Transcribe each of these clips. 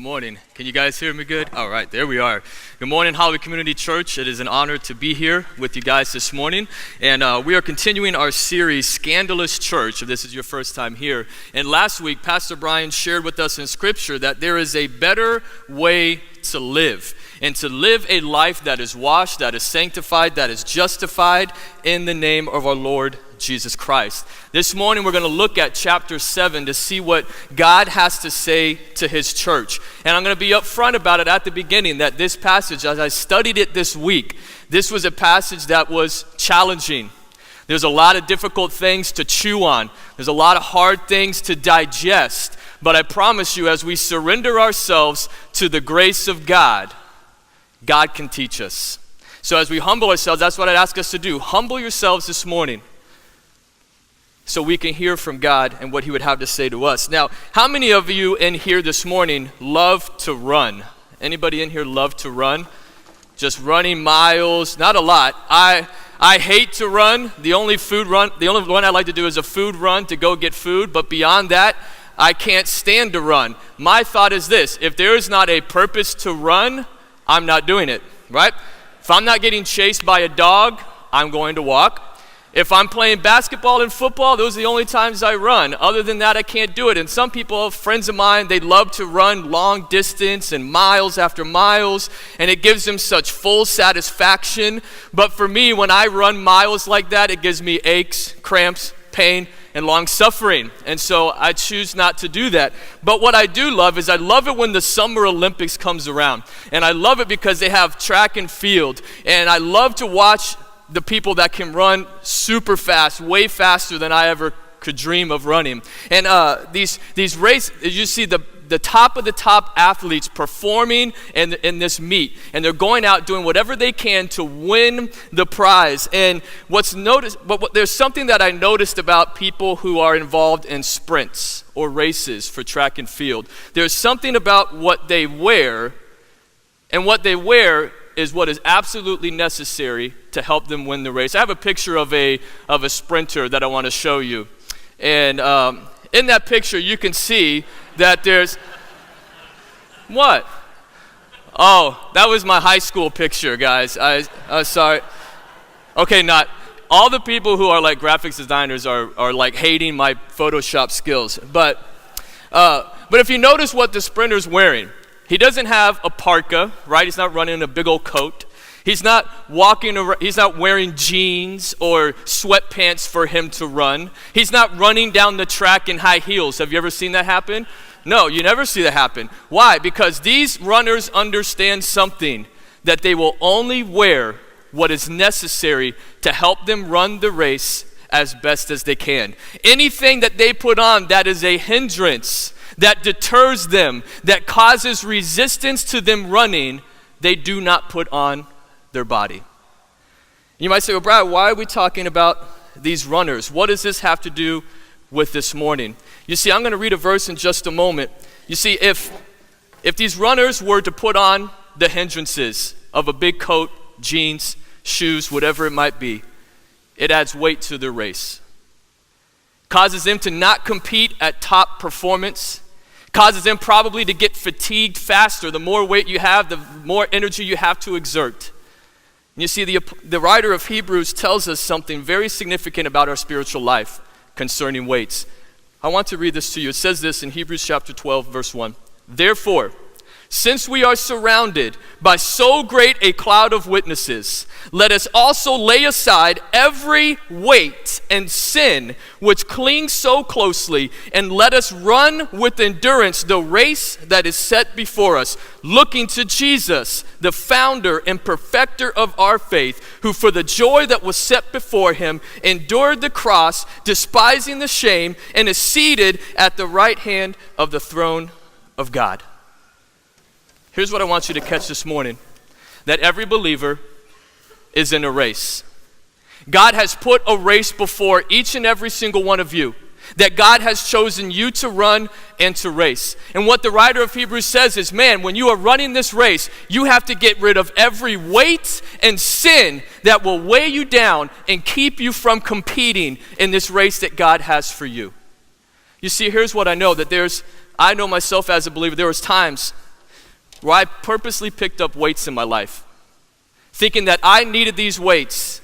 Good morning. Can you guys hear me good? All right, there we are. Good morning, Hollywood Community Church. It is an honor to be here with you guys this morning. And we are continuing our series, Scandalous Church, if this is your first time here. And last week, Pastor Brian shared with us in Scripture that there is a better way to live. And to live a life that is washed, that is sanctified, that is justified in the name of our Lord Jesus Christ. This morning we're going to look at chapter 7 to see what God has to say to his church. And I'm going to be upfront about it at the beginning that this passage, as I studied it this week, this was a passage that was challenging. There's a lot of difficult things to chew on. There's a lot of hard things to digest. But I promise you, as we surrender ourselves to the grace of God, God can teach us. So as we humble ourselves, that's what I'd ask us to do. Humble yourselves this morning so we can hear from God and what he would have to say to us. Now, how many of you in here this morning love to run? Anybody in here love to run? Just running miles? Not a lot. I hate to run. The only one I like to do is a food run to go get food, but beyond that, I can't stand to run. My thought is this: if there is not a purpose to run, I'm not doing it, right? If I'm not getting chased by a dog, I'm going to walk. If I'm playing basketball and football, those are the only times I run. Other than that, I can't do it. And some people, friends of mine, they love to run long distance and miles after miles, and it gives them such full satisfaction. But for me, when I run miles like that, it gives me aches, cramps, pain, and long suffering. And so I choose not to do that. But what I do love is I love it when the Summer Olympics comes around. And I love it because they have track and field. And I love to watch the people that can run super fast, way faster than I ever could dream of running. And these races, you see the top of the top athletes performing in this meet, and they're going out doing whatever they can to win the prize. And there's something that I noticed about people who are involved in sprints or races for track and field. There's something about what they wear, and what they wear is what is absolutely necessary to help them win the race. I have a picture of a sprinter that I want to show you. And in that picture, you can see that there's... What? Oh, that was my high school picture, guys. Sorry. Okay, not... All the people who are like graphics designers are like hating my Photoshop skills. But if you notice what the sprinter's wearing, he doesn't have a parka, right? He's not running in a big old coat. He's not walking around, he's not wearing jeans or sweatpants for him to run. He's not running down the track in high heels. Have you ever seen that happen? No, you never see that happen. Why? Because these runners understand something, that they will only wear what is necessary to help them run the race as best as they can. Anything that they put on that is a hindrance, that deters them, that causes resistance to them running, they do not put on their body. You might say, well, Brad, why are we talking about these runners? What does this have to do with this morning? You see, I'm going to read a verse in just a moment. You see, if these runners were to put on the hindrances of a big coat, jeans, shoes, whatever it might be, it adds weight to their race. Causes them to not compete at top performance. Causes them probably to get fatigued faster. The more weight you have, the more energy you have to exert. And you see, the writer of Hebrews tells us something very significant about our spiritual life concerning weights. I want to read this to you. It says this in Hebrews chapter 12, verse 1. Therefore, since we are surrounded by so great a cloud of witnesses, let us also lay aside every weight and sin which clings so closely, and let us run with endurance the race that is set before us, looking to Jesus, the founder and perfecter of our faith, who for the joy that was set before him endured the cross, despising the shame, and is seated at the right hand of the throne of God. Here's what I want you to catch this morning, that every believer is in a race. God has put a race before each and every single one of you, that God has chosen you to run and to race. And what the writer of Hebrews says is, man, when you are running this race, you have to get rid of every weight and sin that will weigh you down and keep you from competing in this race that God has for you. You see, here's what I know, that I know myself as a believer, there was times where I purposely picked up weights in my life, thinking that I needed these weights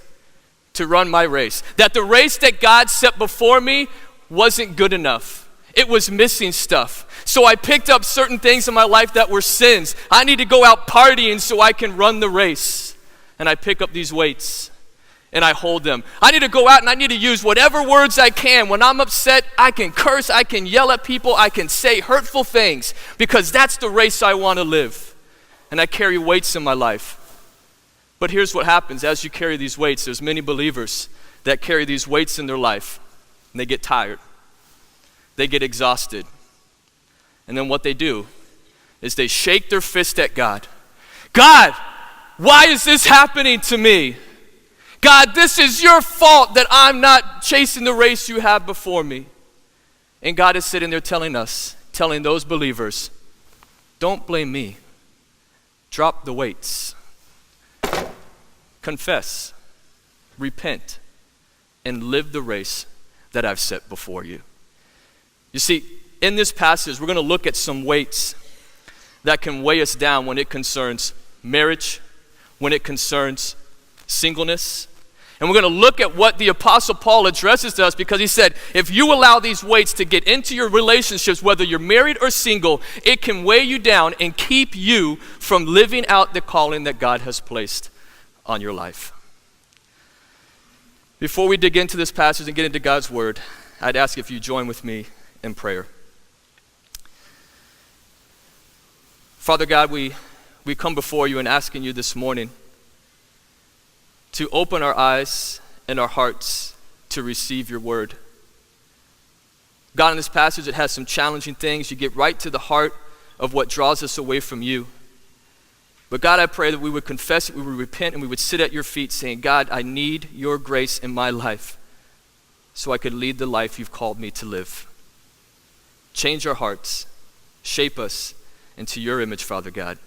to run my race, that the race that God set before me wasn't good enough. It was missing stuff. So I picked up certain things in my life that were sins. I need to go out partying so I can run the race. And I pick up these weights and I hold them. I need to go out and I need to use whatever words I can. When I'm upset, I can curse, I can yell at people, I can say hurtful things, because that's the race I want to live. And I carry weights in my life. But here's what happens as you carry these weights. There's many believers that carry these weights in their life, and they get tired. They get exhausted. And then what they do is they shake their fist at God. God, why is this happening to me? God, this is your fault that I'm not chasing the race you have before me. And God is sitting there telling those believers, don't blame me. Drop the weights. Confess, repent, and live the race that I've set before you. You see, in this passage, we're going to look at some weights that can weigh us down when it concerns marriage, when it concerns singleness. And we're going to look at what the Apostle Paul addresses to us, because he said, if you allow these weights to get into your relationships, whether you're married or single, it can weigh you down and keep you from living out the calling that God has placed on your life. Before we dig into this passage and get into God's word, I'd ask if you join with me in prayer. Father God, we come before you and asking you this morning to open our eyes and our hearts to receive your word. God, in this passage, it has some challenging things. You get right to the heart of what draws us away from you. But God, I pray that we would confess it, we would repent, and we would sit at your feet saying, God, I need your grace in my life so I could lead the life you've called me to live. Change our hearts, shape us into your image, Father God.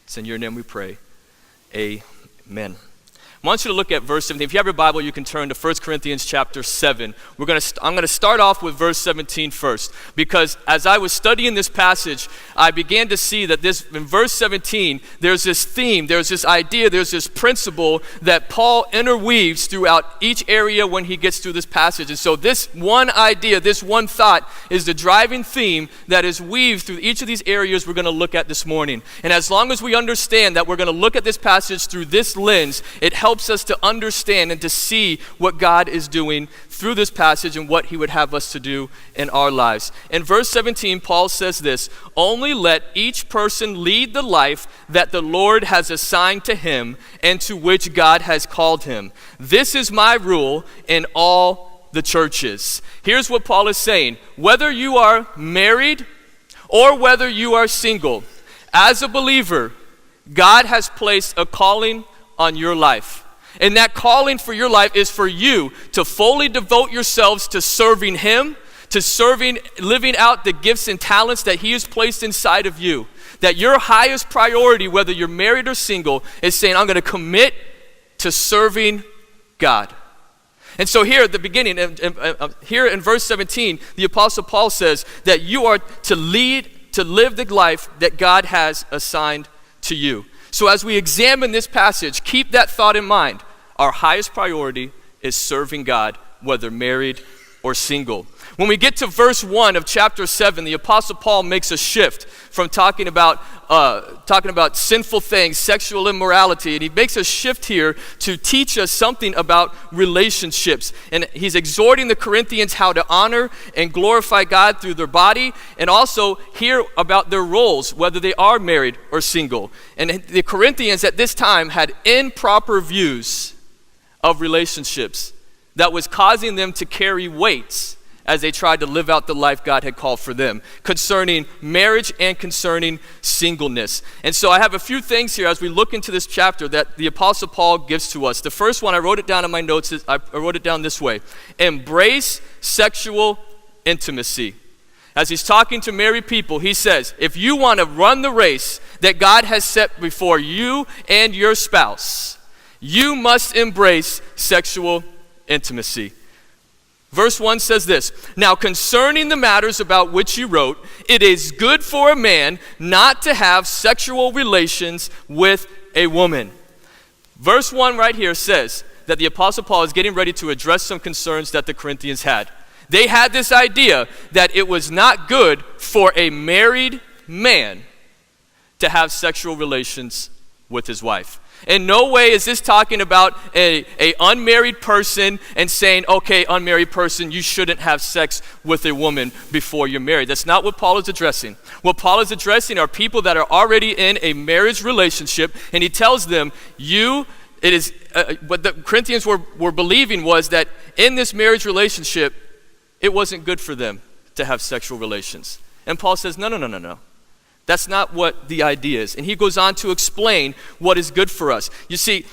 It's in your name we pray. Amen. I want you to look at verse 17. If you have your Bible, you can turn to 1 Corinthians chapter 7. I'm going to start off with verse 17 first, because as I was studying this passage, I began to see that in verse 17, there's this theme, there's this idea, there's this principle that Paul interweaves throughout each area when he gets through this passage. And so this one idea, this one thought is the driving theme that is weaved through each of these areas we're going to look at this morning. And as long as we understand that we're going to look at this passage through this lens, it helps us to understand and to see what God is doing through this passage and what he would have us to do in our lives. In verse 17, Paul says this, only let each person lead the life that the Lord has assigned to him and to which God has called him. This is my rule in all the churches. Here's what Paul is saying. Whether you are married or whether you are single, as a believer, God has placed a calling on your life. And that calling for your life is for you to fully devote yourselves to serving him, to living out the gifts and talents that he has placed inside of you. That your highest priority, whether you're married or single, is saying, I'm going to commit to serving God. And so here at the beginning, here in verse 17, the Apostle Paul says that you are to live the life that God has assigned to you. So as we examine this passage, keep that thought in mind. Our highest priority is serving God, whether married or single. When we get to verse 1 of chapter 7, the Apostle Paul makes a shift from talking about sinful things, sexual immorality, and he makes a shift here to teach us something about relationships. And he's exhorting the Corinthians how to honor and glorify God through their body, and also hear about their roles, whether they are married or single. And the Corinthians at this time had improper views of relationships that was causing them to carry weights as they tried to live out the life God had called for them, concerning marriage and concerning singleness. And so I have a few things here as we look into this chapter that the Apostle Paul gives to us. The first one, I wrote it down in my notes, I wrote it down this way. Embrace sexual intimacy. As he's talking to married people, he says, if you want to run the race that God has set before you and your spouse, you must embrace sexual intimacy. Verse 1 says this, "Now concerning the matters about which you wrote, it is good for a man not to have sexual relations with a woman." Verse 1 right here says that the Apostle Paul is getting ready to address some concerns that the Corinthians had. They had this idea that it was not good for a married man to have sexual relations with his wife. In no way is this talking about a unmarried person and saying, okay, unmarried person, you shouldn't have sex with a woman before you're married. That's not what Paul is addressing. What Paul is addressing are people that are already in a marriage relationship, and he tells them, what the Corinthians were believing was that in this marriage relationship, it wasn't good for them to have sexual relations. And Paul says, no. That's not what the idea is. And he goes on to explain what is good for us. You see,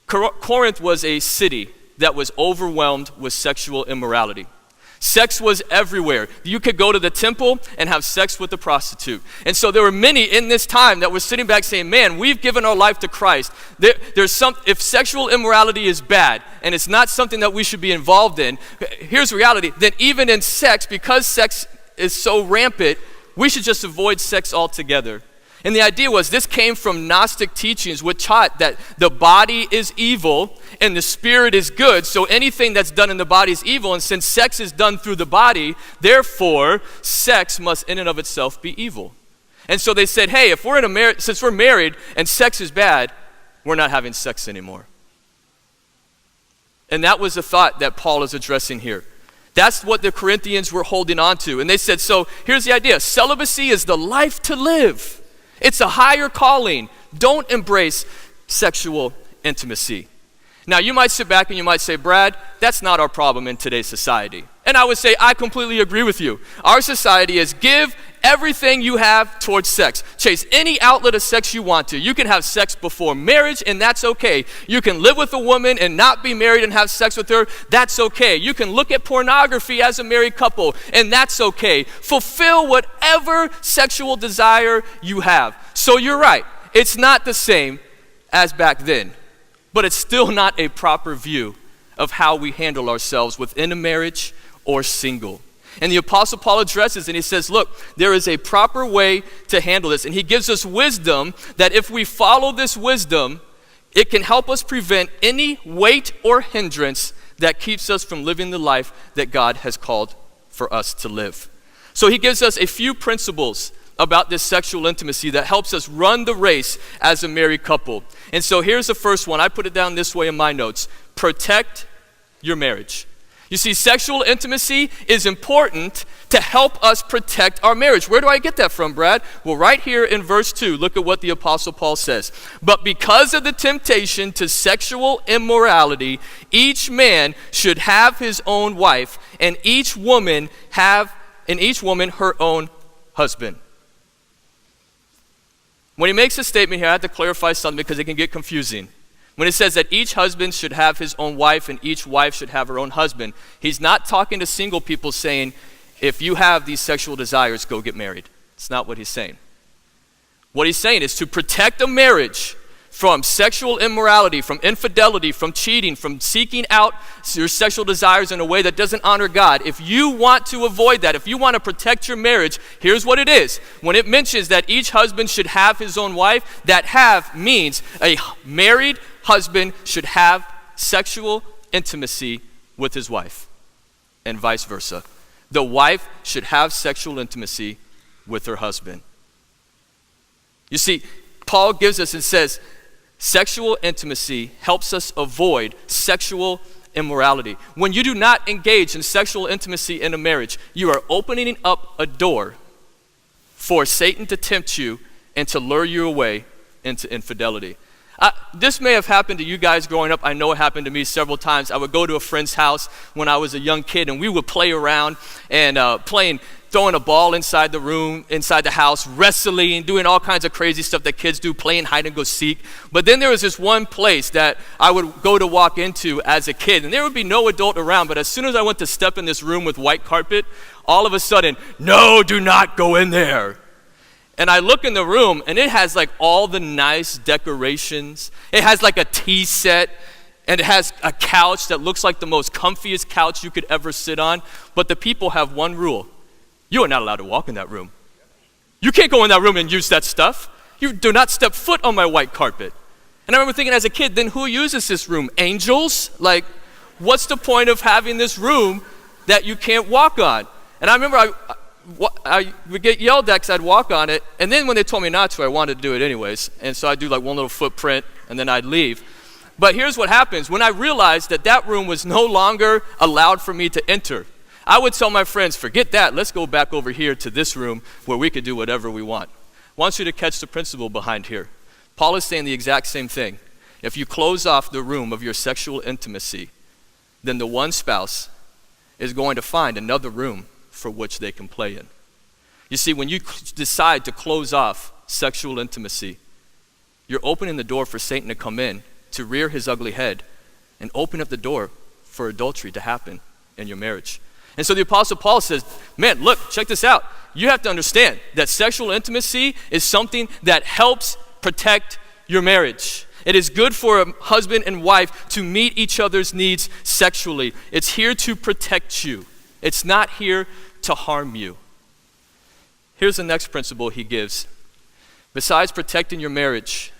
Corinth was a city that was overwhelmed with sexual immorality. Sex was everywhere. You could go to the temple and have sex with a prostitute. And so there were many in this time that were sitting back saying, man, we've given our life to Christ. If sexual immorality is bad and it's not something that we should be involved in, here's reality. Then even in sex, because sex is so rampant, we should just avoid sex altogether. And the idea was this came from Gnostic teachings, which taught that the body is evil and the spirit is good. So anything that's done in the body is evil. And since sex is done through the body, therefore sex must in and of itself be evil. And so they said, hey, if since we're married and sex is bad, we're not having sex anymore. And that was the thought that Paul is addressing here. That's what the Corinthians were holding on to. And they said, so here's the idea. Celibacy is the life to live. It's a higher calling. Don't embrace sexual intimacy. Now, you might sit back and you might say, Brad, that's not our problem in today's society. And I would say, I completely agree with you. Our society is give everything you have towards sex. Chase any outlet of sex you want to. You can have sex before marriage, and that's okay. You can live with a woman and not be married and have sex with her. That's okay. You can look at pornography as a married couple, and that's okay. Fulfill whatever sexual desire you have. So you're right. It's not the same as back then, but it's still not a proper view of how we handle ourselves within a marriage or single. And the Apostle Paul addresses and he says, look, there is a proper way to handle this. And he gives us wisdom that if we follow this wisdom, it can help us prevent any weight or hindrance that keeps us from living the life that God has called for us to live. So he gives us a few principles about this sexual intimacy that helps us run the race as a married couple. And so here's the first one. I put it down this way in my notes. Protect your marriage. You see, sexual intimacy is important to help us protect our marriage. Where do I get that from, Brad? Well, right here in verse 2, look at what the Apostle Paul says. But because of the temptation to sexual immorality, each man should have his own wife, and each woman her own husband. When he makes a statement here, I have to clarify something because it can get confusing. When it says that each husband should have his own wife and each wife should have her own husband, he's not talking to single people saying, if you have these sexual desires, go get married. It's not what he's saying. What he's saying is to protect a marriage from sexual immorality, from infidelity, from cheating, from seeking out your sexual desires in a way that doesn't honor God. If you want to avoid that, if you want to protect your marriage, here's what it is. When it mentions that each husband should have his own wife, that have means a married husband should have sexual intimacy with his wife, and vice versa. The wife should have sexual intimacy with her husband. You see, Paul gives us and says, sexual intimacy helps us avoid sexual immorality. When you do not engage in sexual intimacy in a marriage, you are opening up a door for Satan to tempt you and to lure you away into infidelity. This may have happened to you guys growing up. I know it happened to me several times. I would go to a friend's house when I was a young kid, and we would play around and throwing a ball inside the room, inside the house, wrestling, doing all kinds of crazy stuff that kids do, playing hide and go seek. But then there was this one place that I would go to walk into as a kid, and there would be no adult around, but as soon as I went to step in this room with white carpet, all of a sudden, no, do not go in there. And I look in the room, and it has like all the nice decorations. It has like a tea set. and it has a couch that looks like the most comfiest couch you could ever sit on, but the people have one rule. You are not allowed to walk in that room. You can't go in that room and use that stuff. You do not step foot on my white carpet. And I remember thinking as a kid, then who uses this room? Angels? Like, what's the point of having this room that you can't walk on? And I remember I would get yelled at because I'd walk on it, and then when they told me not to, I wanted to do it anyways. And so I'd do like one little footprint, and then I'd leave. But here's what happens. When I realized that that room was no longer allowed for me to enter, I would tell my friends, forget that, let's go back over here to this room where we could do whatever we want. I want you to catch the principle behind here. Paul is saying the exact same thing. If you close off the room of your sexual intimacy, then the one spouse is going to find another room for which they can play in. You see, when you decide to close off sexual intimacy, you're opening the door for Satan to come in, to rear his ugly head, and open up the door for adultery to happen in your marriage. And so the Apostle Paul says, man, look, check this out. You have to understand that sexual intimacy is something that helps protect your marriage. It is good for a husband and wife to meet each other's needs sexually. It's here to protect you. It's not here to harm you. Here's the next principle he gives. Besides protecting your marriage,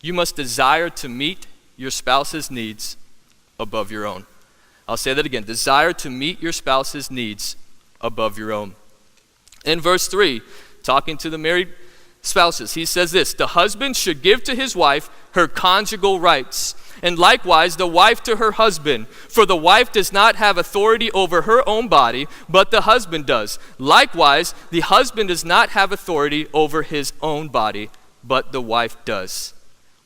you must desire to meet your spouse's needs above your own. I'll say that again. Desire to meet your spouse's needs above your own. In verse 3, talking to the married spouses, he says this: the husband should give to his wife her conjugal rights, and likewise the wife to her husband. For the wife does not have authority over her own body, but the husband does. Likewise, the husband does not have authority over his own body, but the wife does.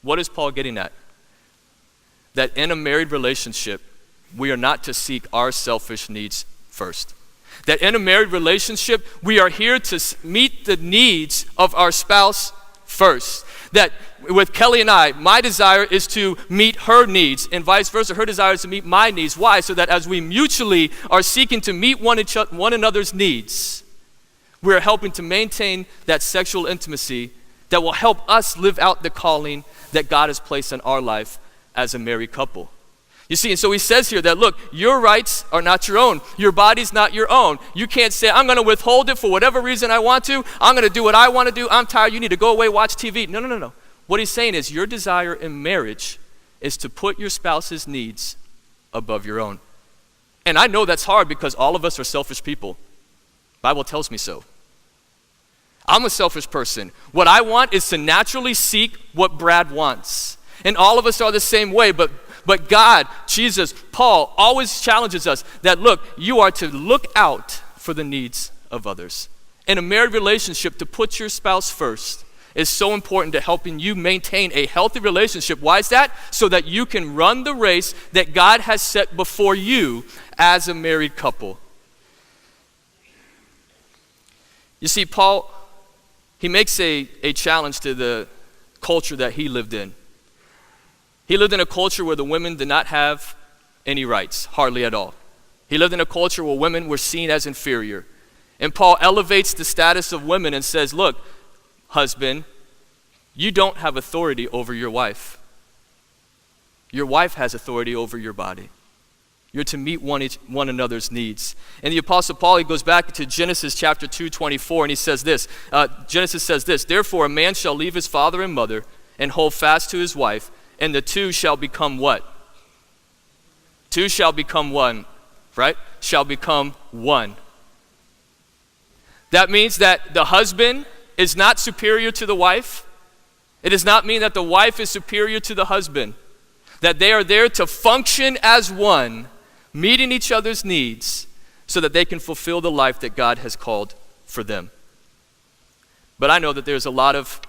What is Paul getting at? That in a married relationship, we are not to seek our selfish needs first. That in a married relationship, we are here to meet the needs of our spouse first. That with Kelly and I, my desire is to meet her needs, and vice versa. Her desire is to meet my needs. Why? So that as we mutually are seeking to meet one another's needs, we are helping to maintain that sexual intimacy that will help us live out the calling that God has placed in our life as a married couple. You see, and so he says here that, look, your rights are not your own. Your body's not your own. You can't say, I'm going to withhold it for whatever reason I want to. I'm going to do what I want to do. I'm tired. You need to go away, watch TV. No. What he's saying is your desire in marriage is to put your spouse's needs above your own. And I know that's hard because all of us are selfish people. The Bible tells me so. I'm a selfish person. What I want is to naturally seek what Brad wants. And all of us are the same way, but God, Jesus, Paul always challenges us that, look, you are to look out for the needs of others. In a married relationship, to put your spouse first is so important to helping you maintain a healthy relationship. Why is that? So that you can run the race that God has set before you as a married couple. You see, Paul, he makes a challenge to the culture that he lived in. He lived in a culture where the women did not have any rights, hardly at all. He lived in a culture where women were seen as inferior. And Paul elevates the status of women and says, look, husband, you don't have authority over your wife. Your wife has authority over your body. You're to meet one another's needs. And the Apostle Paul, he goes back to Genesis chapter 2:24, and he says this. Genesis says this: therefore a man shall leave his father and mother and hold fast to his wife, and the two shall become what? Two shall become one, right? Shall become one. That means that the husband is not superior to the wife. It does not mean that the wife is superior to the husband. That they are there to function as one, meeting each other's needs so that they can fulfill the life that God has called for them. But I know that there's a lot of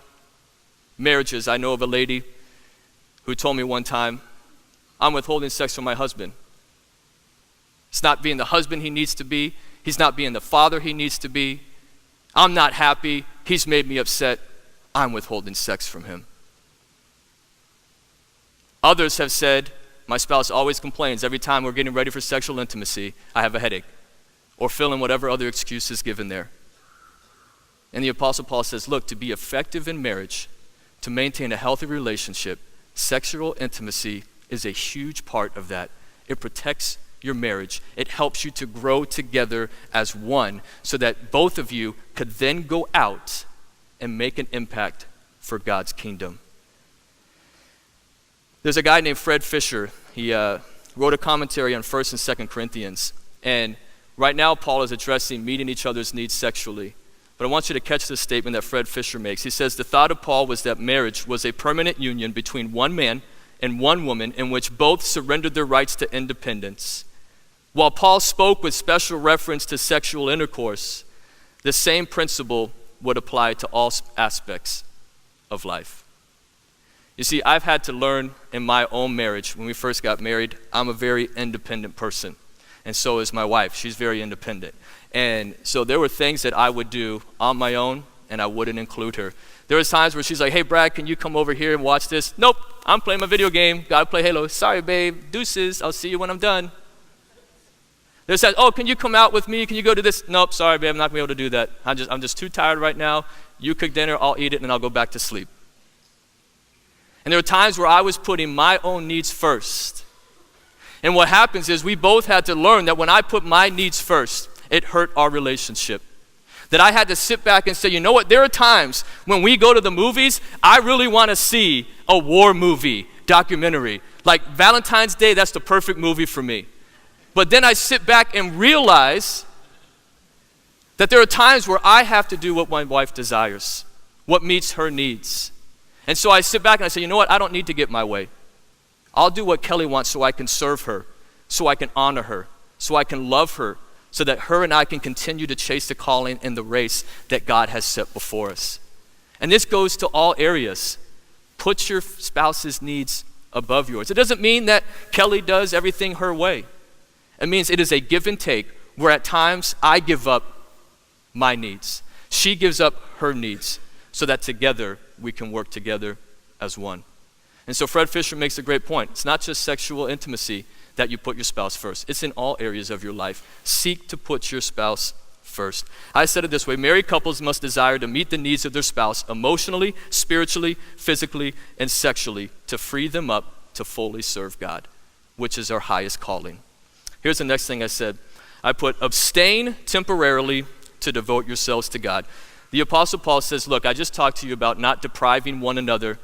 marriages. I know of a lady who told me one time, I'm withholding sex from my husband. It's not being the husband he needs to be. He's not being the father he needs to be. I'm not happy. He's made me upset. I'm withholding sex from him. Others have said, my spouse always complains every time we're getting ready for sexual intimacy, I have a headache, or fill in whatever other excuse is given there. And the Apostle Paul says, look, to be effective in marriage, to maintain a healthy relationship, sexual intimacy is a huge part of that. It protects your marriage. It helps you to grow together as one so that both of you could then go out and make an impact for God's kingdom. There's a guy named Fred Fisher. He wrote a commentary on 1st and 2nd Corinthians. And right now, Paul is addressing meeting each other's needs sexually. But I want you to catch this statement that Fred Fisher makes. He says, the thought of Paul was that marriage was a permanent union between one man and one woman in which both surrendered their rights to independence. While Paul spoke with special reference to sexual intercourse, the same principle would apply to all aspects of life. You see, I've had to learn in my own marriage. When we first got married, I'm a very independent person, and so is my wife. She's very independent. And so there were things that I would do on my own, and I wouldn't include her. There was times where she's like, hey, Brad, can you come over here and watch this? Nope, I'm playing my video game. Gotta play Halo. Sorry, babe. Deuces. I'll see you when I'm done. There's times, oh, can you come out with me? Can you go to this? Nope, sorry, babe. I'm not going to be able to do that. I'm just too tired right now. You cook dinner, I'll eat it, and I'll go back to sleep. And there were times where I was putting my own needs first. And what happens is we both had to learn that when I put my needs first, it hurt our relationship. That I had to sit back and say, you know what, there are times when we go to the movies, I really want to see a war movie, documentary. Like Valentine's Day, that's the perfect movie for me. But then I sit back and realize that there are times where I have to do what my wife desires, what meets her needs. And so I sit back and I say, you know what, I don't need to get my way. I'll do what Kelly wants so I can serve her, so I can honor her, so I can love her, so that her and I can continue to chase the calling and the race that God has set before us. And this goes to all areas. Put your spouse's needs above yours. It doesn't mean that Kelly does everything her way. It means it is a give and take where at times I give up my needs. She gives up her needs so that together we can work together as one. And so Fred Fisher makes a great point. It's not just sexual intimacy that you put your spouse first. It's in all areas of your life. Seek to put your spouse first. I said it this way, married couples must desire to meet the needs of their spouse emotionally, spiritually, physically, and sexually to free them up to fully serve God, which is our highest calling. Here's the next thing I said. I put abstain temporarily to devote yourselves to God. The Apostle Paul says, look, I just talked to you about not depriving one another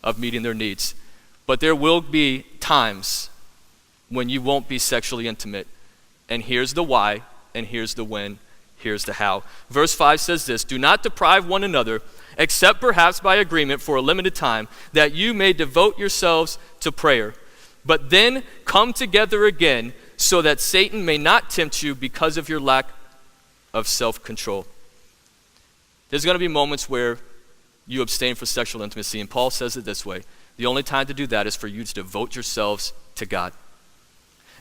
of meeting their needs. But there will be times when you won't be sexually intimate. And here's the why, and here's the when, here's the how. Verse 5 says this, do not deprive one another, except perhaps by agreement for a limited time, that you may devote yourselves to prayer. But then come together again, so that Satan may not tempt you because of your lack of self-control. There's going to be moments where you abstain from sexual intimacy, and Paul says it this way. The only time to do that is for you to devote yourselves to God.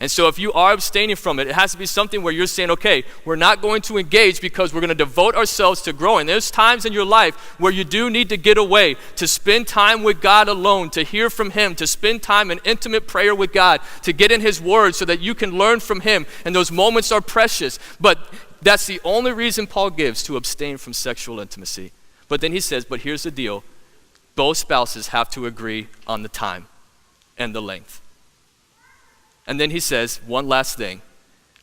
And so if you are abstaining from it, it has to be something where you're saying, okay, we're not going to engage because we're going to devote ourselves to growing. There's times in your life where you do need to get away, to spend time with God alone, to hear from Him, to spend time in intimate prayer with God, to get in His Word so that you can learn from Him. And those moments are precious. But that's the only reason Paul gives to abstain from sexual intimacy. But then he says, but here's the deal. Both spouses have to agree on the time and the length. And then he says, one last thing.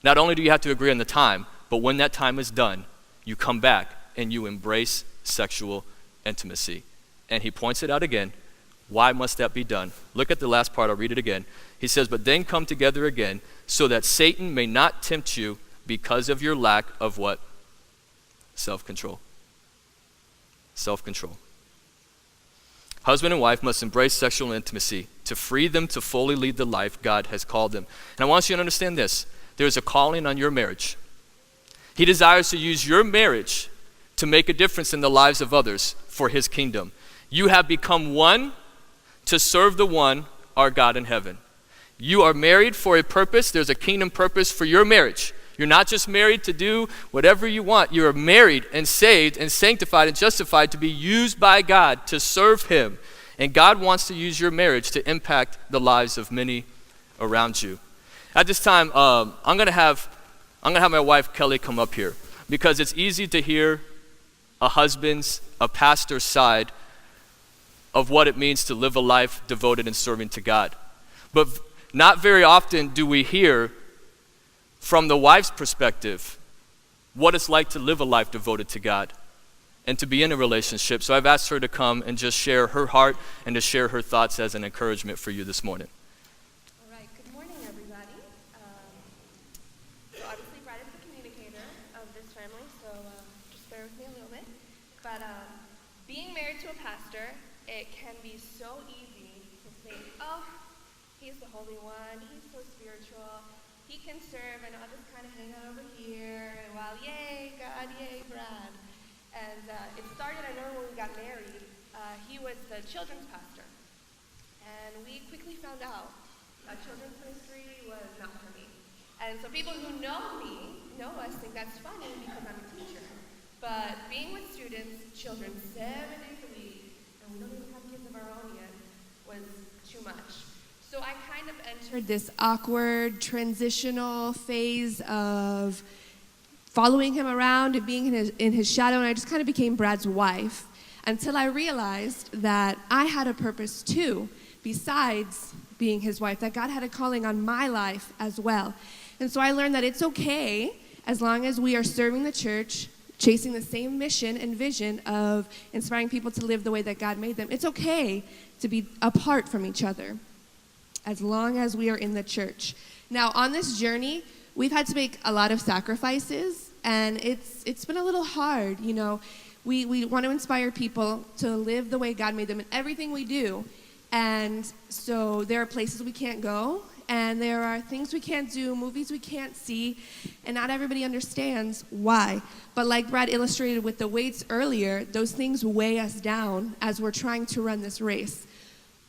Not only do you have to agree on the time, but when that time is done, you come back and you embrace sexual intimacy. And he points it out again. Why must that be done? Look at the last part. I'll read it again. He says, but then come together again so that Satan may not tempt you because of your lack of what? Self-control. Self-control. Husband and wife must embrace sexual intimacy to free them to fully lead the life God has called them. And I want you to understand this. There's a calling on your marriage. He desires to use your marriage to make a difference in the lives of others for His kingdom. You have become one to serve the one, our God in heaven. You are married for a purpose. There's a kingdom purpose for your marriage. You're not just married to do whatever you want. You are married and saved and sanctified and justified to be used by God to serve Him. And God wants to use your marriage to impact the lives of many around you. At this time, I'm gonna have my wife Kelly come up here because it's easy to hear a pastor's side of what it means to live a life devoted and serving to God. But not very often do we hear from the wife's perspective what it's like to live a life devoted to God and to be in a relationship. So I've asked her to come and just share her heart and to share her thoughts as an encouragement for you this morning. All right, good morning, everybody. So obviously Brad is the communicator of this family, so just bear with me a little bit. But being married to a pastor, it can be so easy to think, oh, he's the Holy One, he's so spiritual, he can serve, and I'll just kind of hang out over here, and while yay, God, yay, Brad. And it started, I remember when we got married, he was the children's pastor. And we quickly found out that children's ministry was not for me. And so people who know me, know us, think that's funny because I'm a teacher. But being with students, children 7 days a week, and we don't even have kids of our own yet, was too much. So I kind of entered this awkward transitional phase of following him around and being in his shadow, and I just kind of became Brad's wife until I realized that I had a purpose too, besides being his wife, that God had a calling on my life as well. And so I learned that it's okay, as long as we are serving the church, chasing the same mission and vision of inspiring people to live the way that God made them. It's okay to be apart from each other, as long as we are in the church. Now, on this journey, we've had to make a lot of sacrifices, and it's been a little hard, you know. We want to inspire people to live the way God made them in everything we do. And so there are places we can't go, and there are things we can't do, movies we can't see, and not everybody understands why. But like Brad illustrated with the weights earlier, those things weigh us down as we're trying to run this race.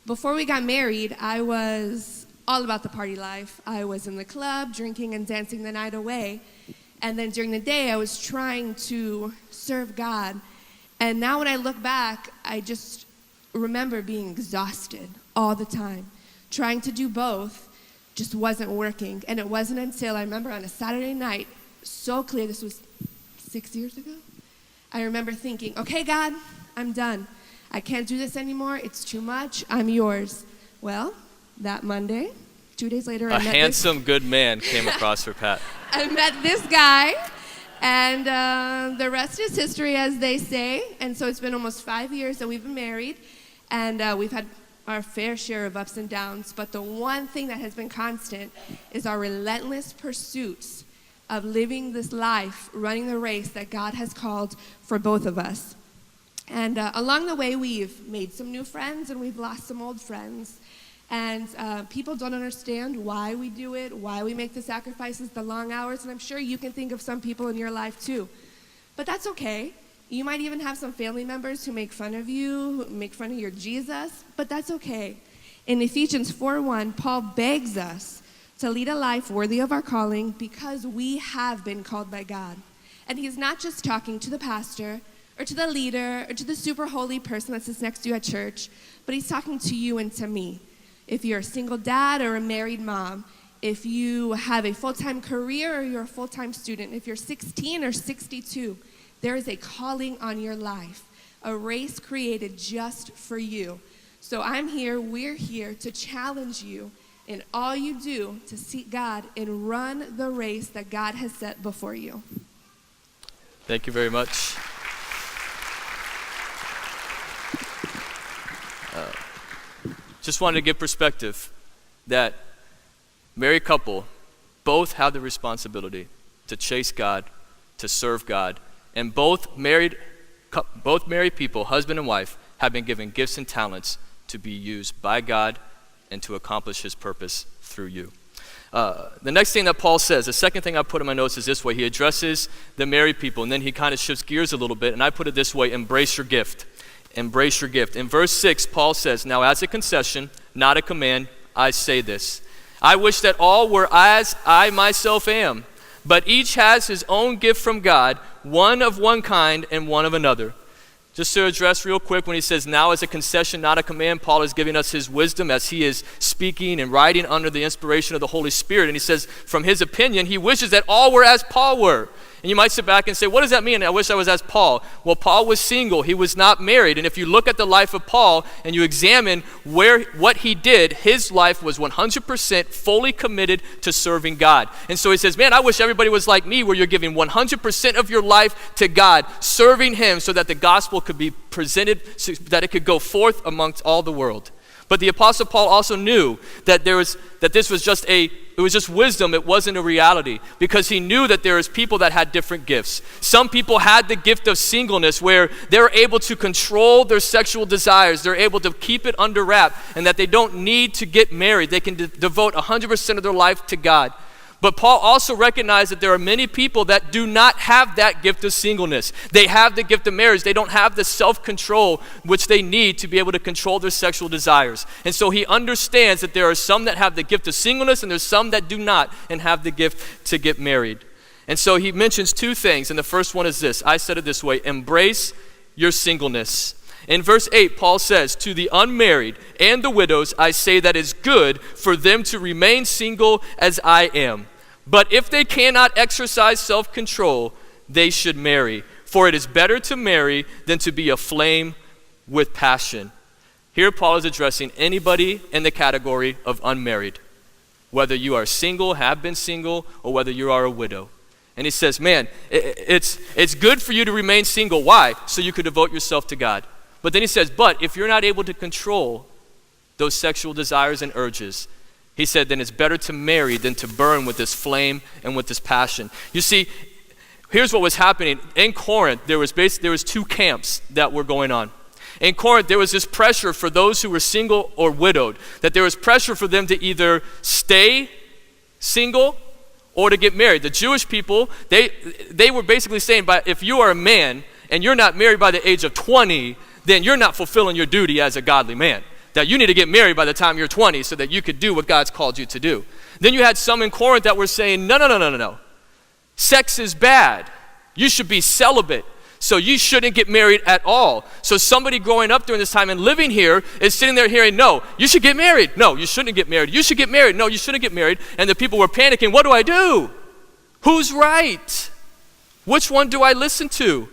Before we got married, I was all about the party life. I was in the club, drinking and dancing the night away. And then during the day, I was trying to serve God. And now when I look back, I just remember being exhausted all the time. Trying to do both just wasn't working. And it wasn't until I remember on a Saturday night, so clear, this was 6 years ago, I remember thinking, okay, God, I'm done. I can't do this anymore. It's too much. I'm yours. Well, that Monday, 2 days later, a handsome, good man came across for Pat. I met this guy, and the rest is history, as they say. And so it's been almost 5 years that we've been married, and we've had our fair share of ups and downs. But the one thing that has been constant is our relentless pursuits of living this life, running the race that God has called for both of us. And along the way, we've made some new friends, and we've lost some old friends. And people don't understand why we do it, why we make the sacrifices, the long hours, and I'm sure you can think of some people in your life too. But that's okay. You might even have some family members who make fun of you, who make fun of your Jesus, but that's okay. In Ephesians 4:1, Paul begs us to lead a life worthy of our calling because we have been called by God. And he's not just talking to the pastor or to the leader or to the super holy person that sits next to you at church, but he's talking to you and to me. If you're a single dad or a married mom, if you have a full-time career or you're a full-time student, if you're 16 or 62, there is a calling on your life, a race created just for you. So I'm here, we're here to challenge you in all you do to seek God and run the race that God has set before you. Thank you very much. Just wanted to give perspective that married couple both have the responsibility to chase God, to serve God, and both married people, husband and wife, have been given gifts and talents to be used by God and to accomplish his purpose through you. The next thing that Paul says, the second thing I put in my notes is this way. He addresses the married people, and then he kind of shifts gears a little bit, and I put it this way: embrace your gift. Embrace your gift. In verse 6, Paul says, "Now as a concession, not a command, I say this. I wish that all were as I myself am, but each has his own gift from God, one of one kind and one of another." Just to address real quick, when he says now as a concession, not a command, Paul is giving us his wisdom as he is speaking and writing under the inspiration of the Holy Spirit. And he says, from his opinion, he wishes that all were as Paul were. And you might sit back and say, what does that mean? I wish I was as Paul. Well, Paul was single. He was not married. And if you look at the life of Paul and you examine what he did, his life was 100% fully committed to serving God. And so he says, man, I wish everybody was like me, where you're giving 100% of your life to God, serving him so that the gospel could be presented, so that it could go forth amongst all the world. But the Apostle Paul also knew that this was just wisdom. It wasn't a reality, because he knew that there was people that had different gifts. Some people had the gift of singleness, where they're able to control their sexual desires. They're able to keep it under wrap, and that they don't need to get married. They can devote 100% of their life to God. But Paul also recognized that there are many people that do not have that gift of singleness. They have the gift of marriage. They don't have the self-control which they need to be able to control their sexual desires. And so he understands that there are some that have the gift of singleness, and there's some that do not and have the gift to get married. And so he mentions two things, and the first one is this. I said it this way: embrace your singleness. In verse 8, Paul says, to the unmarried and the widows, I say that it's good for them to remain single as I am. But if they cannot exercise self-control, they should marry. For it is better to marry than to be aflame with passion. Here Paul is addressing anybody in the category of unmarried, whether you are single, have been single, or whether you are a widow. And he says, man, it's good for you to remain single. Why? So you could devote yourself to God. But then he says, but if you're not able to control those sexual desires and urges, he said, then it's better to marry than to burn with this flame and with this passion. You see, here's what was happening. In Corinth, there was two camps that were going on. In Corinth, there was this pressure for those who were single or widowed, that there was pressure for them to either stay single or to get married. The Jewish people, they were basically saying, if you are a man and you're not married by the age of 20, then you're not fulfilling your duty as a godly man. That you need to get married by the time you're 20 so that you could do what God's called you to do. Then you had some in Corinth that were saying, no. Sex is bad. You should be celibate. So you shouldn't get married at all. So somebody growing up during this time and living here is sitting there hearing, no, you should get married. No, you shouldn't get married. You should get married. No, you shouldn't get married. And the people were panicking, what do I do? Who's right? Which one do I listen to?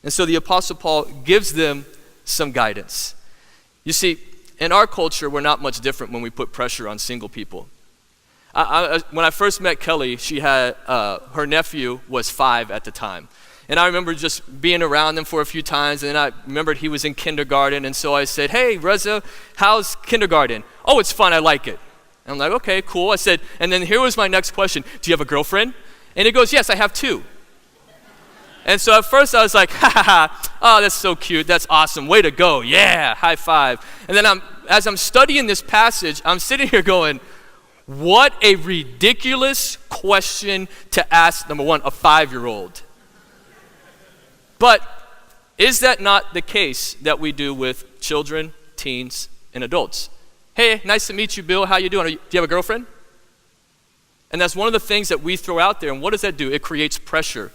And so the Apostle Paul gives them some guidance. You see, in our culture, we're not much different when we put pressure on single people. When I first met Kelly, she had, her nephew was 5 at the time. And I remember just being around them for a few times, and then I remembered he was in kindergarten, and so I said, hey, Reza, how's kindergarten? Oh, it's fun, I like it. And I'm like, okay, cool. I said, and then here was my next question. Do you have a girlfriend? And he goes, yes, I have 2. And so at first I was like, oh, that's so cute. That's awesome. Way to go. Yeah, high five. And then as I'm studying this passage, I'm sitting here going, what a ridiculous question to ask, number one, a 5-year-old. But is that not the case that we do with children, teens, and adults? Hey, nice to meet you, Bill. How you doing? Do you have a girlfriend? And that's one of the things that we throw out there. And what does that do? It creates pressure.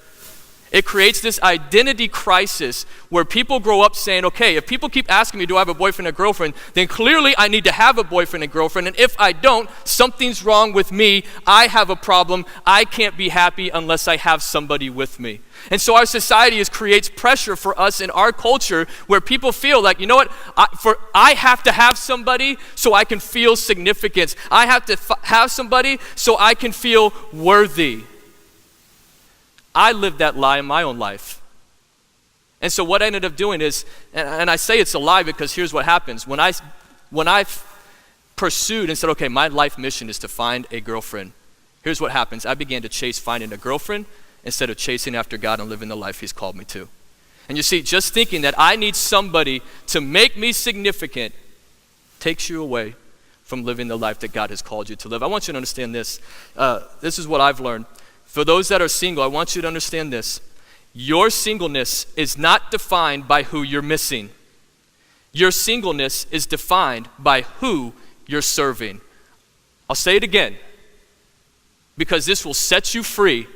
It creates this identity crisis where people grow up saying, okay, if people keep asking me, do I have a boyfriend or girlfriend, then clearly I need to have a boyfriend and girlfriend. And if I don't, something's wrong with me. I have a problem. I can't be happy unless I have somebody with me. And so our society creates pressure for us in our culture where people feel like, you know what, I have to have somebody so I can feel significance. I have to have somebody so I can feel worthy. I lived that lie in my own life. And so what I ended up doing is, and I say it's a lie because here's what happens. When I pursued and said, okay, my life mission is to find a girlfriend, here's what happens. I began to chase finding a girlfriend instead of chasing after God and living the life he's called me to. And you see, just thinking that I need somebody to make me significant takes you away from living the life that God has called you to live. I want you to understand this. This is what I've learned. For those that are single, I want you to understand this. Your singleness is not defined by who you're missing. Your singleness is defined by who you're serving. I'll say it again, because this will set you free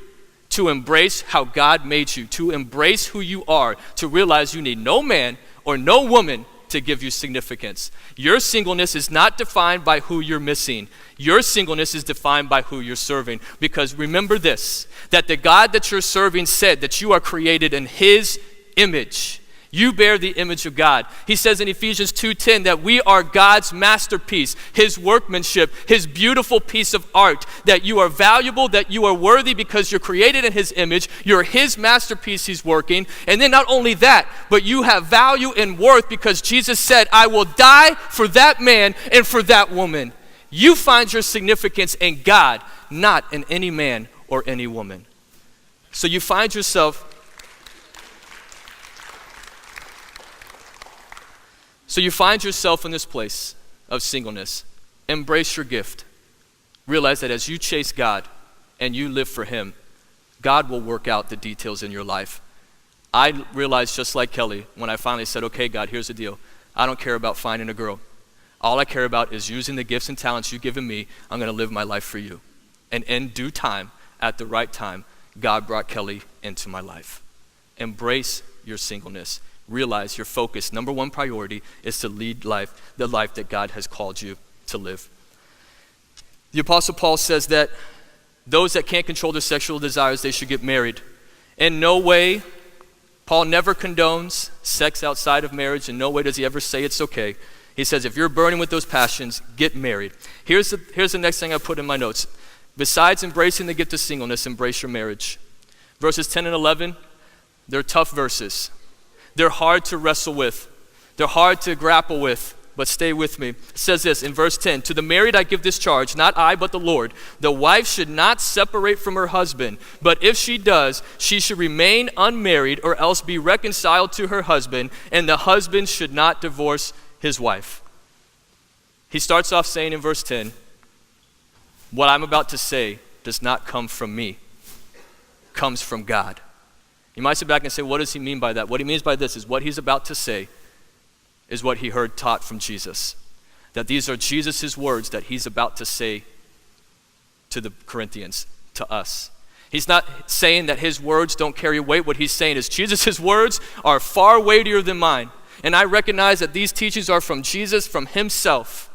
to embrace how God made you, to embrace who you are, to realize you need no man or no woman to give you significance. Your singleness is not defined by who you're missing. Your singleness is defined by who you're serving. Because remember this, that the God that you're serving said that you are created in his image. You bear the image of God. He says in Ephesians 2:10 that we are God's masterpiece, his workmanship, his beautiful piece of art, that you are valuable, that you are worthy because you're created in his image. You're his masterpiece he's working. And then not only that, but you have value and worth because Jesus said, I will die for that man and for that woman. You find your significance in God, not in any man or any woman. So you find yourself in this place of singleness. Embrace your gift. Realize that as you chase God and you live for him, God will work out the details in your life. I realized just like Kelly when I finally said, okay, God, here's the deal. I don't care about finding a girl. All I care about is using the gifts and talents you've given me. I'm going to live my life for you. And in due time, at the right time, God brought Kelly into my life. Embrace your singleness. Realize your focus, number one priority, is to lead the life that God has called you to live. The Apostle Paul says that those that can't control their sexual desires, they should get married. In no way, Paul never condones sex outside of marriage. In no way does he ever say it's okay. He says if you're burning with those passions, get married. Here's the next thing I put in my notes. Besides embracing the gift of singleness, embrace your marriage. Verses 10 and 11, they're tough verses. They're hard to wrestle with. They're hard to grapple with, but stay with me. It says this in verse 10, to the married I give this charge, not I, but the Lord. The wife should not separate from her husband, but if she does, she should remain unmarried or else be reconciled to her husband, and the husband should not divorce his wife. He starts off saying in verse 10, what I'm about to say does not come from me, it comes from God. You might sit back and say, what does he mean by that? What he means by this is what he's about to say is what he heard taught from Jesus. That these are Jesus' words that he's about to say to the Corinthians, to us. He's not saying that his words don't carry weight. What he's saying is Jesus' words are far weightier than mine. And I recognize that these teachings are from Jesus, from himself.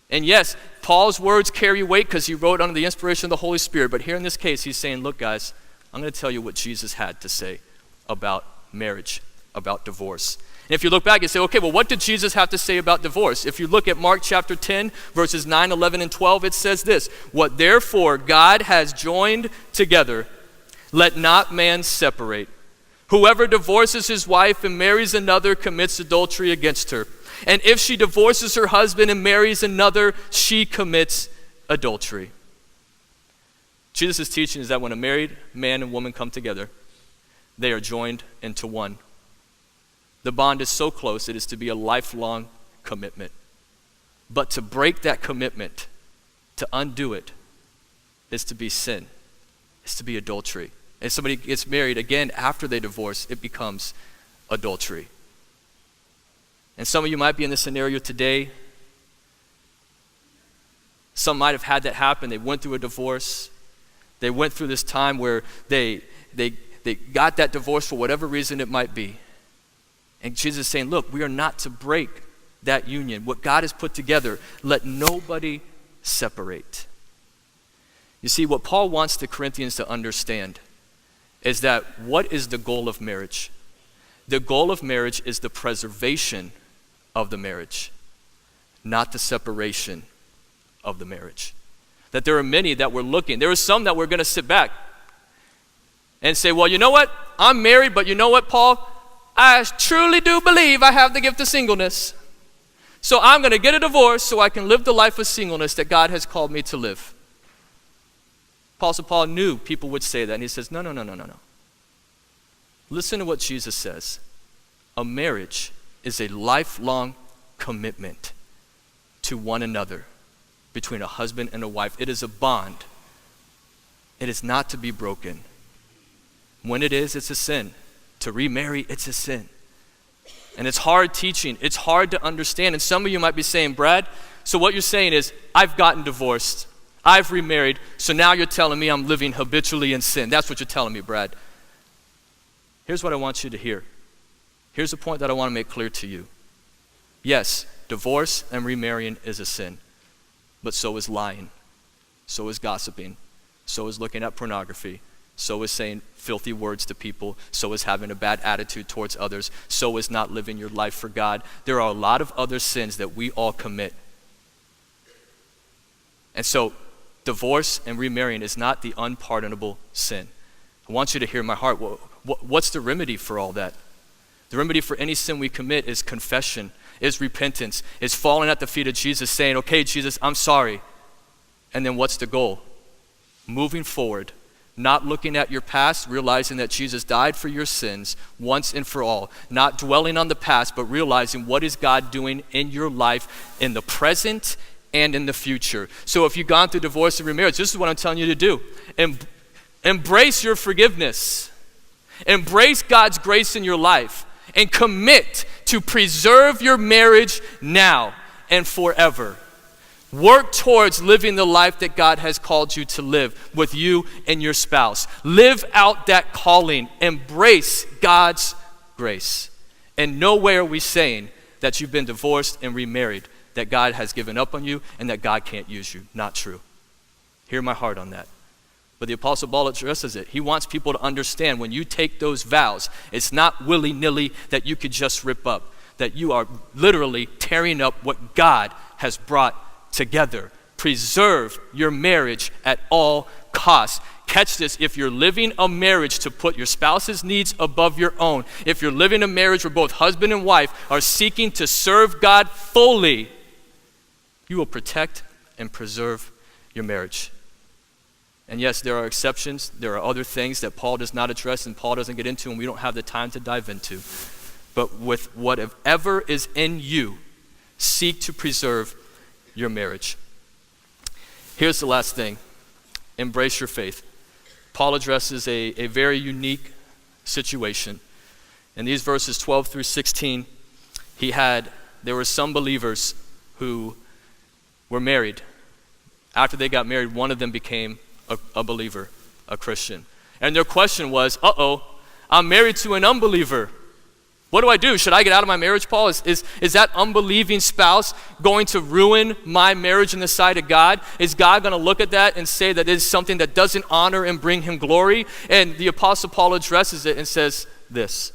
And yes, Paul's words carry weight because he wrote under the inspiration of the Holy Spirit. But here in this case, he's saying, look guys, I'm going to tell you what Jesus had to say about marriage, about divorce. And if you look back and say, okay, well, what did Jesus have to say about divorce? If you look at Mark chapter 10, verses 9, 11, and 12, it says this, what therefore God has joined together, let not man separate. Whoever divorces his wife and marries another commits adultery against her. And if she divorces her husband and marries another, she commits adultery. Jesus' teaching is that when a married man and woman come together, they are joined into one. The bond is so close, it is to be a lifelong commitment. But to break that commitment, to undo it, is to be sin. It's to be adultery. If somebody gets married again after they divorce, it becomes adultery. And some of you might be in this scenario today. Some might have had that happen. They went through a divorce. They went through this time where they got that divorce for whatever reason it might be. And Jesus is saying, look, we are not to break that union. What God has put together, let nobody separate. You see, what Paul wants the Corinthians to understand is that what is the goal of marriage? The goal of marriage is the preservation of the marriage, not the separation of the marriage. That there are many that were looking. There were some that were going to sit back and say, well, you know what? I'm married, but you know what, Paul? I truly do believe I have the gift of singleness. So I'm going to get a divorce so I can live the life of singleness that God has called me to live. Apostle Paul knew people would say that, and he says, no. Listen to what Jesus says. A marriage is a lifelong commitment to one another between a husband and a wife. It is a bond. It is not to be broken. When it is, it's a sin. To remarry, it's a sin. And it's hard teaching. It's hard to understand. And some of you might be saying, Brad, so what you're saying is, I've gotten divorced. I've remarried. So now you're telling me I'm living habitually in sin. That's what you're telling me, Brad. Here's what I want you to hear. Here's a point that I want to make clear to you. Yes, divorce and remarrying is a sin, but so is lying, so is gossiping, so is looking at pornography, so is saying filthy words to people, so is having a bad attitude towards others, so is not living your life for God. There are a lot of other sins that we all commit. And so divorce and remarrying is not the unpardonable sin. I want you to hear my heart. What's the remedy for all that? The remedy for any sin we commit is confession, is repentance, is falling at the feet of Jesus saying, okay, Jesus, I'm sorry. And then what's the goal? Moving forward, not looking at your past, realizing that Jesus died for your sins once and for all, not dwelling on the past, but realizing what is God doing in your life in the present and in the future. So if you've gone through divorce and remarriage, this is what I'm telling you to do. Embrace your forgiveness. Embrace God's grace in your life and commit to preserve your marriage now and forever. Work towards living the life that God has called you to live with you and your spouse. Live out that calling. Embrace God's grace. And no way are we saying that you've been divorced and remarried, that God has given up on you and that God can't use you. Not true. Hear my heart on that. But the Apostle Paul addresses it. He wants people to understand when you take those vows, it's not willy-nilly that you could just rip up, that you are literally tearing up what God has brought together. Preserve your marriage at all costs. Catch this, if you're living a marriage to put your spouse's needs above your own, if you're living a marriage where both husband and wife are seeking to serve God fully, you will protect and preserve your marriage. And yes, there are exceptions. There are other things that Paul does not address and Paul doesn't get into and we don't have the time to dive into. But with whatever is in you, seek to preserve your marriage. Here's the last thing. Embrace your faith. Paul addresses a very unique situation. In these verses 12 through 16, there were some believers who were married. After they got married, one of them became a believer, a Christian. And their question was, I'm married to an unbeliever. What do I do? Should I get out of my marriage, Paul? Is that unbelieving spouse going to ruin my marriage in the sight of God? Is God going to look at that and say that it is something that doesn't honor and bring him glory? And the Apostle Paul addresses it and says this.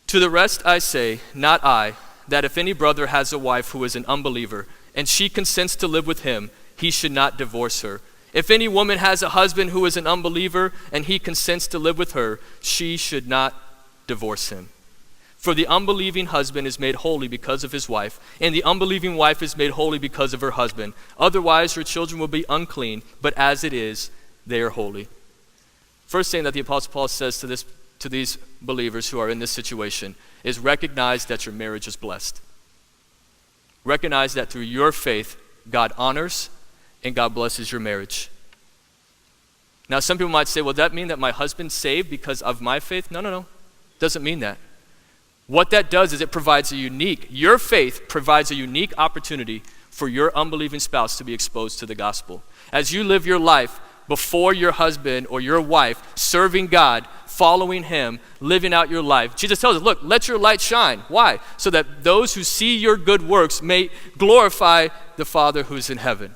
To the rest I say, not I, that if any brother has a wife who is an unbeliever, and she consents to live with him, he should not divorce her. If any woman has a husband who is an unbeliever, and he consents to live with her, she should not divorce him. For the unbelieving husband is made holy because of his wife, and the unbelieving wife is made holy because of her husband. Otherwise her children will be unclean, but as it is, they are holy. First thing that the Apostle Paul says to these believers who are in this situation is recognize that your marriage is blessed. Recognize that through your faith, God honors and God blesses your marriage. Now, some people might say, well, does that mean that my husband's saved because of my faith? No. Doesn't mean that. What that does is your faith provides a unique opportunity for your unbelieving spouse to be exposed to the gospel. As you live your life before your husband or your wife, serving God, following him, living out your life, Jesus tells us, look, let your light shine. Why? So that those who see your good works may glorify the Father who's in heaven.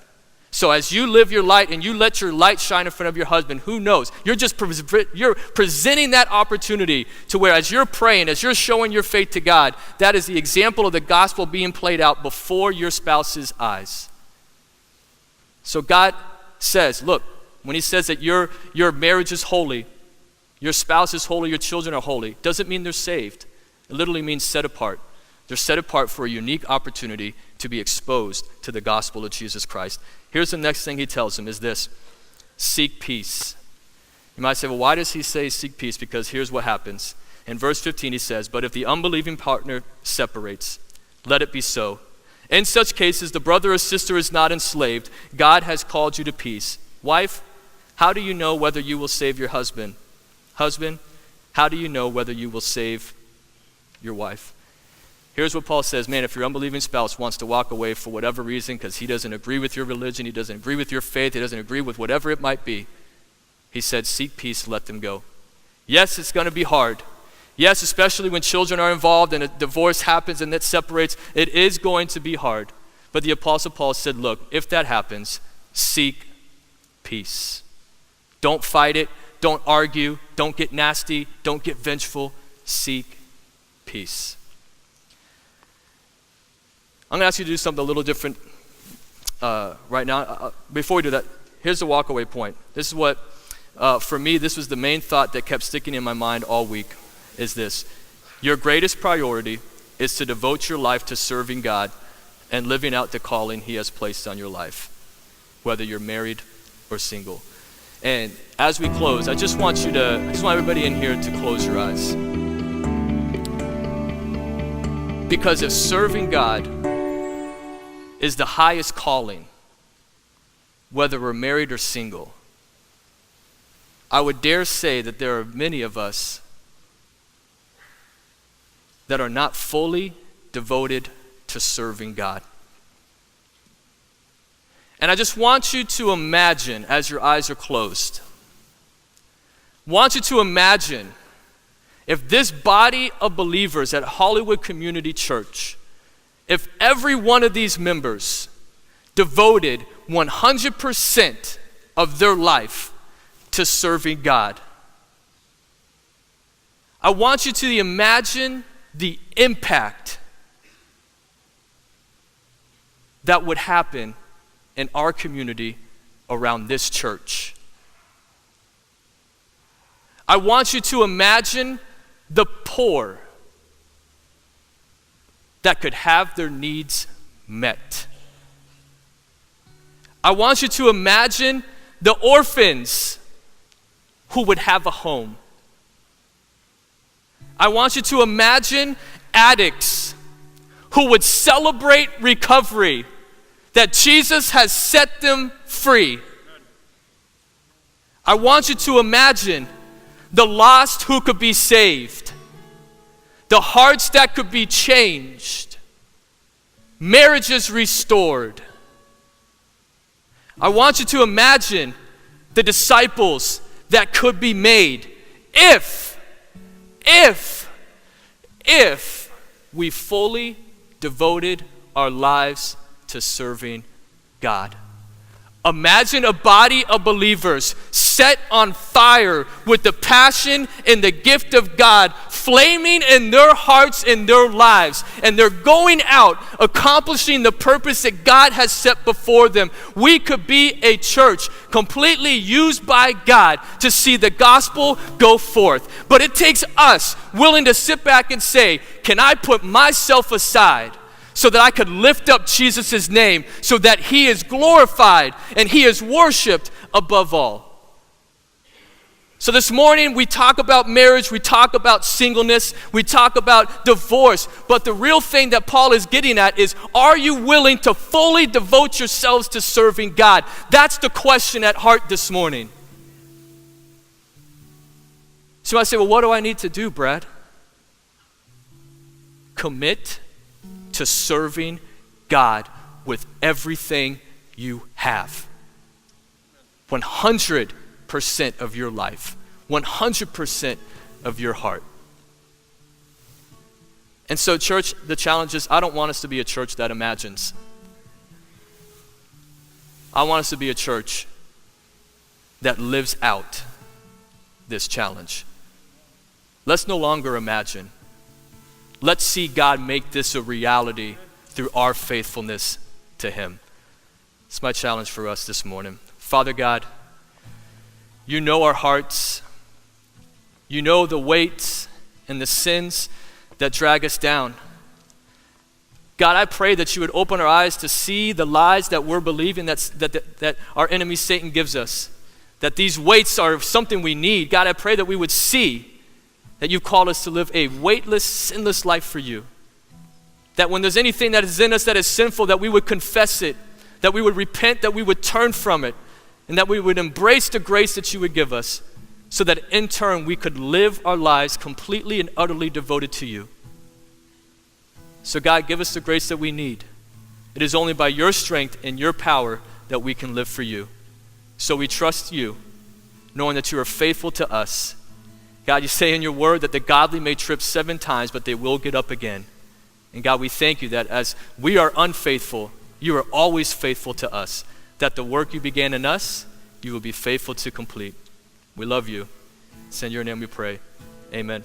So as you live your light and you let your light shine in front of your husband, who knows? You're presenting that opportunity to where as you're praying, as you're showing your faith to God, that is the example of the gospel being played out before your spouse's eyes. So God says, look, when he says that your marriage is holy, your spouse is holy, your children are holy, doesn't mean they're saved. It literally means set apart. They're set apart for a unique opportunity to be exposed to the gospel of Jesus Christ. Here's the next thing he tells them is this: seek peace. You might say, well, why does he say seek peace? Because here's what happens. In verse 15 he says, but if the unbelieving partner separates, let it be so. In such cases, the brother or sister is not enslaved. God has called you to peace. Wife, how do you know whether you will save your husband? Husband, how do you know whether you will save your wife? Here's what Paul says, man, if your unbelieving spouse wants to walk away for whatever reason, because he doesn't agree with your religion, he doesn't agree with your faith, he doesn't agree with whatever it might be, he said, seek peace, let them go. Yes, it's going to be hard. Yes, especially when children are involved and a divorce happens and that separates, it is going to be hard. But the Apostle Paul said, look, if that happens, seek peace. Don't fight it. Don't argue. Don't get nasty. Don't get vengeful. Seek peace. I'm going to ask you to do something a little different right now. Before we do that, here's the walkaway point. This is what, for me, this was the main thought that kept sticking in my mind all week, is this. Your greatest priority is to devote your life to serving God and living out the calling he has placed on your life, whether you're married or single. And as we close, I just want everybody in here to close your eyes. Because if serving God is the highest calling, whether we're married or single, I would dare say that there are many of us that are not fully devoted to serving God. And I just want you to imagine, as your eyes are closed, want you to imagine if this body of believers at Hollywood Community Church, if every one of these members devoted 100% of their life to serving God. I want you to imagine the impact that would happen in our community around this church. I want you to imagine the poor that could have their needs met. I want you to imagine the orphans who would have a home. I want you to imagine addicts who would celebrate recovery, that Jesus has set them free. I want you to imagine the lost who could be saved, the hearts that could be changed, marriages restored. I want you to imagine the disciples that could be made if we fully devoted our lives to serving God. Imagine a body of believers set on fire with the passion and the gift of God flaming in their hearts and their lives, and they're going out accomplishing the purpose that God has set before them. We could be a church completely used by God to see the gospel go forth. But it takes us willing to sit back and say, can I put myself aside so that I could lift up Jesus' name, so that he is glorified and he is worshiped above all. So this morning we talk about marriage, we talk about singleness, we talk about divorce, but the real thing that Paul is getting at is, are you willing to fully devote yourselves to serving God? That's the question at heart this morning. So I say, well, what do I need to do, Brad? Commit to serving God with everything you have. 100% of your life. 100% of your heart. And so, church, the challenge is, I don't want us to be a church that imagines. I want us to be a church that lives out this challenge. Let's no longer imagine. Let's see God make this a reality through our faithfulness to him. It's my challenge for us this morning. Father God, you know our hearts. You know the weights and the sins that drag us down. God, I pray that you would open our eyes to see the lies that we're believing that our enemy Satan gives us. That these weights are something we need. God, I pray that we would see that you've called us to live a weightless, sinless life for you. That when there's anything that is in us that is sinful, that we would confess it, that we would repent, that we would turn from it, and that we would embrace the grace that you would give us, so that in turn we could live our lives completely and utterly devoted to you. So God, give us the grace that we need. It is only by your strength and your power that we can live for you. So we trust you, knowing that you are faithful to us. God, you say in your word that the godly may trip 7 times, but they will get up again. And God, we thank you that as we are unfaithful, you are always faithful to us, that the work you began in us, you will be faithful to complete. We love you. It's in your name we pray. Amen.